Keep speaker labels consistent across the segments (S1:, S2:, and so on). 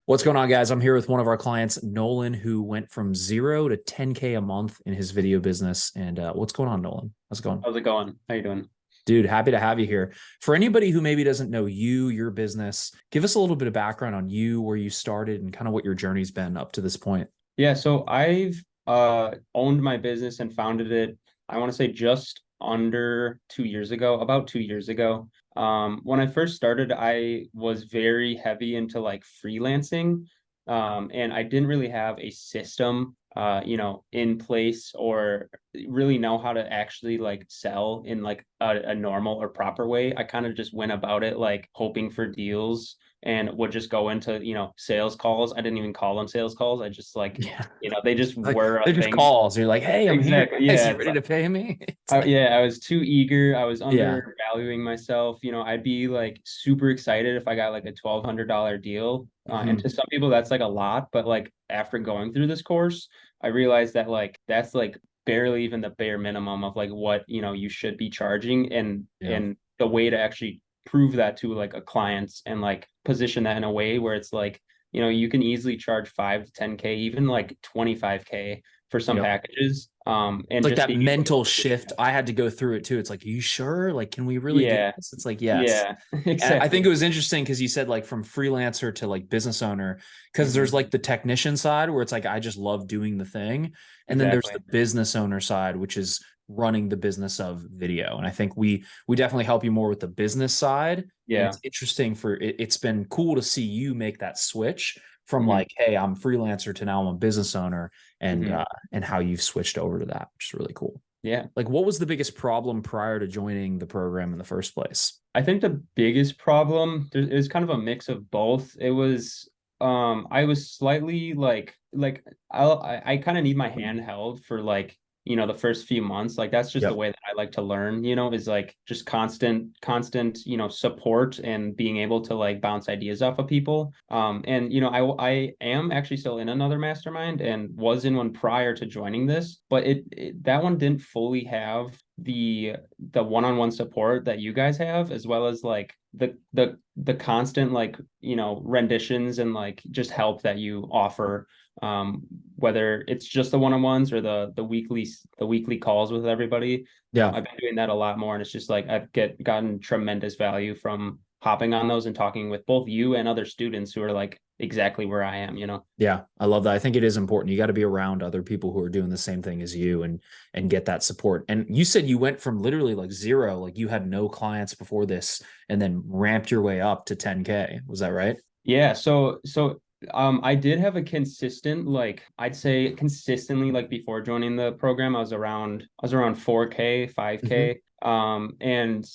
S1: What's going on, guys? I'm here with one of our clients, Nolan, who went from 0 to 10K a month in his video business. And what's going on, Nolan? How's it going?
S2: How's it going? How you doing?
S1: Dude, happy to have you here. For anybody who maybe doesn't know you, your business, give us a little bit of background on you, where you started, and kind of what your journey's been up to this point.
S2: Yeah, so I've owned my business and founded it, I want to say just under 2 years ago, about 2 years ago. When I first started, I was very heavy into like freelancing. And I didn't really have a system in place or really know how to actually like sell in like a normal or proper way. I kind of just went about it like hoping for deals and would just go into, sales calls. I didn't even call them sales calls. I just like,
S1: Yeah.
S2: they just
S1: Like
S2: were a
S1: they're just
S2: thing.
S1: calls. You're like, hey, I'm here.
S2: Exactly.
S1: Guys,
S2: Yeah.
S1: you ready to pay me? It's like,
S2: Yeah, I was too eager. I was
S1: yeah.
S2: undervaluing myself. I'd be like super excited if I got like a $1,200 deal. And
S1: Mhm.
S2: to some people, that's like a lot. But like after going through this course, I realized that like that's like barely even the bare minimum of like what, you should be charging
S1: Yeah.
S2: and the way to actually prove that to like a client and like position that in a way where it's like, you can easily charge 5 to 10K, even like 25K for some
S1: Yep.
S2: packages.
S1: It's
S2: And
S1: like
S2: just
S1: that
S2: being able to
S1: mental
S2: position
S1: shift.
S2: it.
S1: I had to go through it too. It's like, are you sure? Like, can we really do
S2: Yeah,
S1: this? It's like, yes.
S2: yeah,
S1: And I think it
S2: exactly.
S1: was interesting because you said like from freelancer to like business owner, because there's
S2: Hmm.
S1: like the technician side where it's like, I just love doing the thing. And then there's
S2: Exactly.
S1: the business owner side, which is running the business of video. And I think we definitely help you more with the business side. And
S2: Yeah.
S1: it's interesting it's been cool to see you make that switch from
S2: Hmm.
S1: like, hey, I'm freelancer to now I'm a business owner and
S2: Hmm.
S1: how you've switched over to that, which is really cool.
S2: Yeah.
S1: Like, what was the biggest problem prior to joining the program in the first place?
S2: I think the biggest problem there is kind of a mix of both. It was I was slightly like I kind of need my hand held for like the first few months. Like that's just the
S1: Yep.
S2: way that I like to learn, is like just constant support and being able to like bounce ideas off of people. And I am actually still in another mastermind and was in one prior to joining this, but that one didn't fully have the one-on-one support that you guys have, as well as like the constant like renditions and like just help that you offer, um whether it's just the one-on-ones or the weekly calls with everybody.
S1: Yeah.
S2: I've been doing that a lot more, and it's just like gotten tremendous value from hopping on those and talking with both you and other students who are like exactly where I am.
S1: Yeah, I love that. I think it is important. You got to be around other people who are doing the same thing as you and get that support. And you said you went from literally like zero, like you had no clients before this and then ramped your way up to 10K. Was that right?
S2: Yeah, so I did have a consistent, like I'd say consistently, like before joining the program, I was around 4K,
S1: Hmm.
S2: 5K. And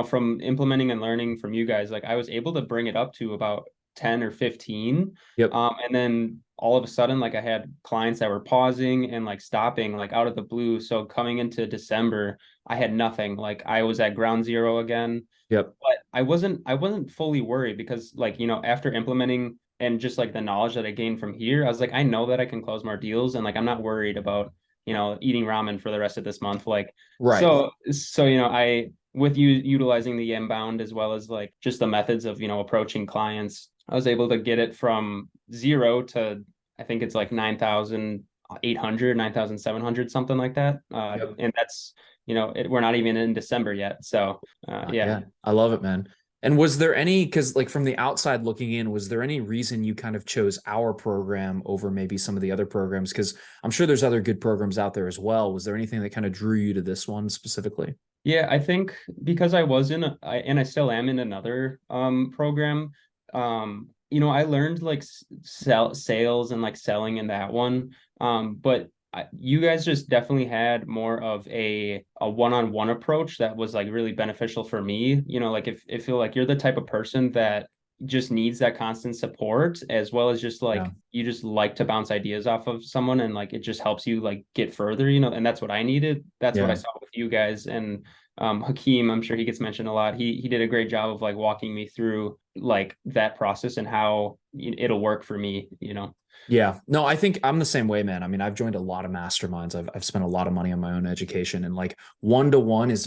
S2: from implementing and learning from you guys, like I was able to bring it up to about 10 or 15.
S1: Yep.
S2: And then all of a sudden, like I had clients that were pausing and like stopping like out of the blue. So coming into December, I had nothing. Like I was at ground zero again,
S1: Yep.
S2: but I wasn't fully worried because like, after implementing and just like the knowledge that I gained from here, I was like, I know that I can close more deals, and like I'm not worried about, eating ramen for the rest of this month. Like
S1: Right.
S2: so I with you utilizing the inbound as well as like just the methods of, approaching clients, I was able to get it from zero to I think it's like 9,800, 9,700, something like that.
S1: Yep.
S2: And that's, we're not even in December yet. So yeah.
S1: Yeah, I love it, man. And was there any, because like from the outside looking in, was there any reason you kind of chose our program over maybe some of the other programs? Because I'm sure there's other good programs out there as well. Was there anything that kind of drew you to this one specifically?
S2: Yeah, I think because and I still am in another program. I learned like sales and like selling in that one. But you guys just definitely had more of a one-on-one approach that was like really beneficial for me. Like if feel like you're the type of person that just needs that constant support, as well as just
S1: Yeah.
S2: like you just like to bounce ideas off of someone, and like it just helps you like get further, and that's what I needed. That's what I
S1: Yeah.
S2: saw with you guys. And Hakeem, I'm sure he gets mentioned a lot. He did a great job of like walking me through like that process and how it'll work for me, you know.
S1: Yeah, no, I think I'm the same way, man. I mean, I've joined a lot of masterminds. I've spent a lot of money on my own education, and like one to one is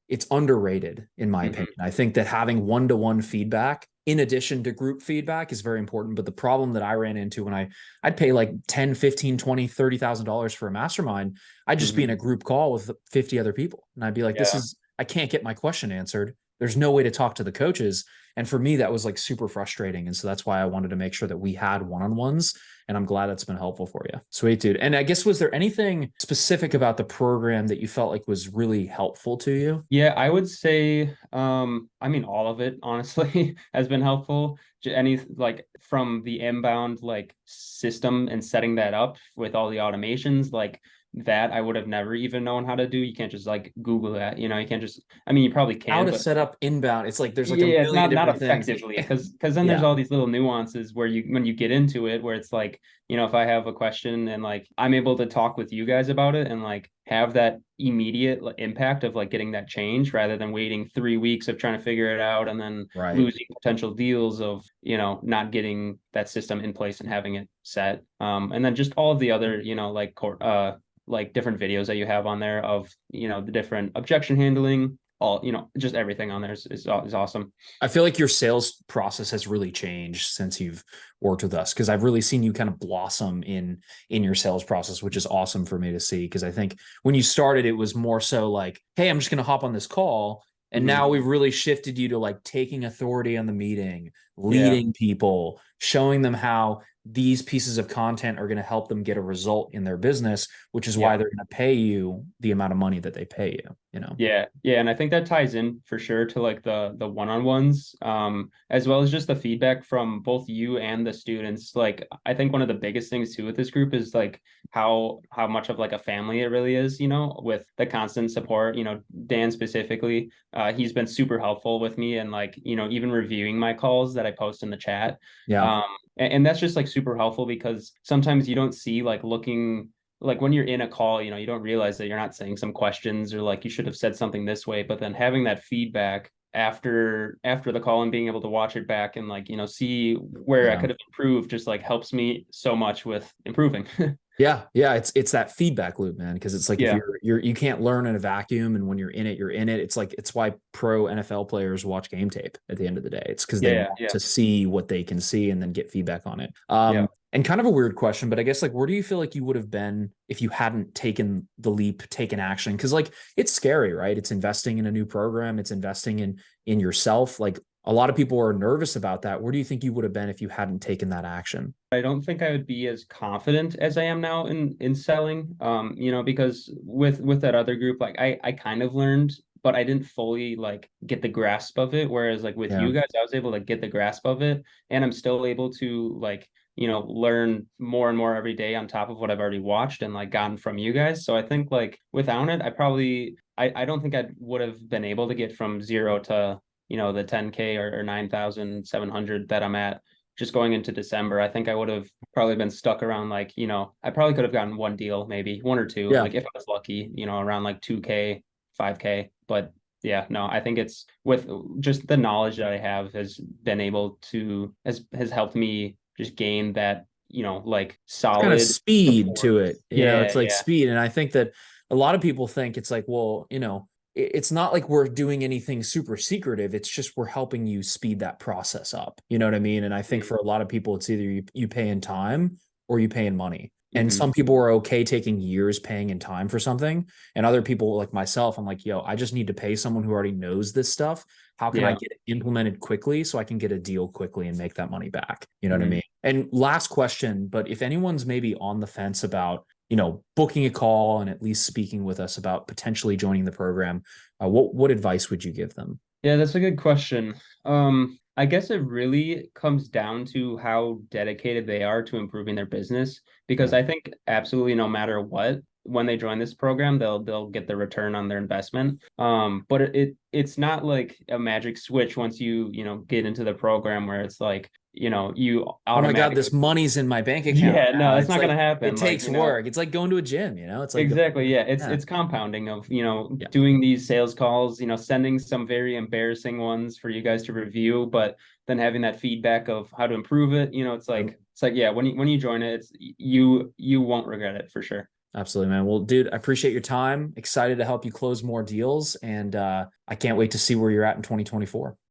S1: it's underrated in my opinion.
S2: Hmm.
S1: I think that having one to one feedback in addition to group feedback is very important. But the problem that I ran into when I'd pay like 10, 15, 20, $30,000 for a mastermind, I'd just be in
S2: Hmm.
S1: a group call with 50 other people. And I'd be like,
S2: Yeah.
S1: I can't get my question answered. There's no way to talk to the coaches. And for me, that was like super frustrating. And so that's why I wanted to make sure that we had one-on-ones. And I'm glad that's been helpful for you. Sweet, dude. And I guess, was there anything specific about the program that you felt like was really helpful to you?
S2: Yeah, I would say, I mean, all of it honestly has been helpful. Any like from the inbound like system and setting that up with all the automations, like that I would have never even known how to do. You can't just like Google that, you know, you can't just, I mean, you probably
S1: How
S2: can,
S1: to
S2: but
S1: set up inbound. It's like there's like a
S2: yeah, it's
S1: million
S2: not
S1: different things.
S2: effectively because then there's
S1: Yeah,
S2: all these little nuances where you when you get into it where it's like, you know, if I have a question and like I'm able to talk with you guys about it and like have that immediate impact of like getting that change rather than waiting 3 weeks of trying to figure it out and then
S1: right.
S2: losing potential deals of, you know, not getting that system in place and having it set. And then just all of the other, you know, like different videos that you have on there of, you know, the different objection handling, all, you know, just everything on there is awesome.
S1: I feel like your sales process has really changed since you've worked with us because I've really seen you kind of blossom in your sales process, which is awesome for me to see. Because I think when you started, it was more so like, hey, I'm just going to hop on this call. And
S2: Hmm.
S1: now we've really shifted you to like taking authority on the meeting,
S2: Yeah.
S1: leading people, showing them how these pieces of content are going to help them get a result in their business, which is
S2: Yeah.
S1: why they're going to pay you the amount of money that they pay you, you know?
S2: Yeah, yeah, and I think that ties in for sure to like the one-on-ones, as well as just the feedback from both you and the students. Like, I think one of the biggest things too with this group is like how much of like a family it really is, you know, with the constant support. You know, Dan specifically, he's been super helpful with me and like, you know, even reviewing my calls that I post in the chat.
S1: Yeah.
S2: Um, and that's just like super helpful because sometimes you don't see like looking like when you're in a call, you know, you don't realize that you're not saying some questions or like you should have said something this way, but then having that feedback after the call and being able to watch it back and like, you know, see where I
S1: Yeah.
S2: could have improved just like helps me so much with improving.
S1: Yeah, yeah, it's that feedback loop, man. Because it's like if
S2: Yeah.
S1: you can't learn in a vacuum, and when you're in it, you're in it. It's like it's why pro NFL players watch game tape at the end of the day. It's because they
S2: Yeah.
S1: want
S2: Yeah.
S1: to see what they can see and then get feedback on it.
S2: Yeah.
S1: And kind of a weird question, but I guess like where do you feel like you would have been if you hadn't taken the leap, taken action? Because like it's scary, right? It's investing in a new program, it's investing in yourself. Like a lot of people are nervous about that. Where do you think you would have been if you hadn't taken that action?
S2: I don't think I would be as confident as I am now in selling. You know, because with that other group, like I kind of learned, but I didn't fully like get the grasp of it. Whereas like with
S1: Yeah.
S2: you guys, I was able to get the grasp of it, and I'm still able to like, you know, learn more and more every day on top of what I've already watched and like gotten from you guys. So I think like without it, I don't think I would have been able to get from zero to, you know, the 10K or 9,700 that I'm at just going into December. I think I would have probably been stuck around like, you know, I probably could have gotten one deal, maybe one or two,
S1: Yeah.
S2: like if I was lucky, you know, around like 2K, 5K. But yeah, no, I think it's with just the knowledge that I have has been able to has helped me just gain that, you know, like
S1: Kind of
S2: solid
S1: speed
S2: support.
S1: to it.
S2: Yeah,
S1: It's like
S2: yeah.
S1: speed. And I think that a lot of people think it's like, well, it's not like we're doing anything super secretive. It's just we're helping you speed that process up. You know what I mean? And I think for a lot of people, it's either you pay in time or you pay in money. And
S2: Mm-hmm.
S1: some people are okay taking years paying in time for something. And other people like myself, I'm like, yo, I just need to pay someone who already knows this stuff. How can I
S2: Yeah.
S1: get it implemented quickly so I can get a deal quickly and make that money back? You know what I
S2: Mm-hmm.
S1: mean? And last question, but if anyone's maybe on the fence about, booking a call and at least speaking with us about potentially joining the program, what advice would you give them?
S2: Yeah, that's a good question. I guess it really comes down to how dedicated they are to improving their business because
S1: Yeah.
S2: I think absolutely no matter what, when they join this program, they'll get the return on their investment. But it's not like a magic switch once you know, get into the program where it's like, you know, you
S1: Oh my God,
S2: automatically.
S1: this money's in my bank account
S2: Yeah, no,
S1: now.
S2: it's
S1: It's
S2: not gonna
S1: like it
S2: happen. Like,
S1: takes
S2: you know,
S1: work. It's like going to a gym, you know? It's like
S2: exactly. Yeah.
S1: yeah.
S2: It's compounding of, you know,
S1: Yeah.
S2: doing these sales calls, you know, sending some very embarrassing ones for you guys to review, but then having that feedback of how to improve it. You know,
S1: Yep.
S2: it's like, yeah, when you join it, it's you won't regret it for sure.
S1: Absolutely, man. Well, dude, I appreciate your time. Excited to help you close more deals. And I can't wait to see where you're at in 2024.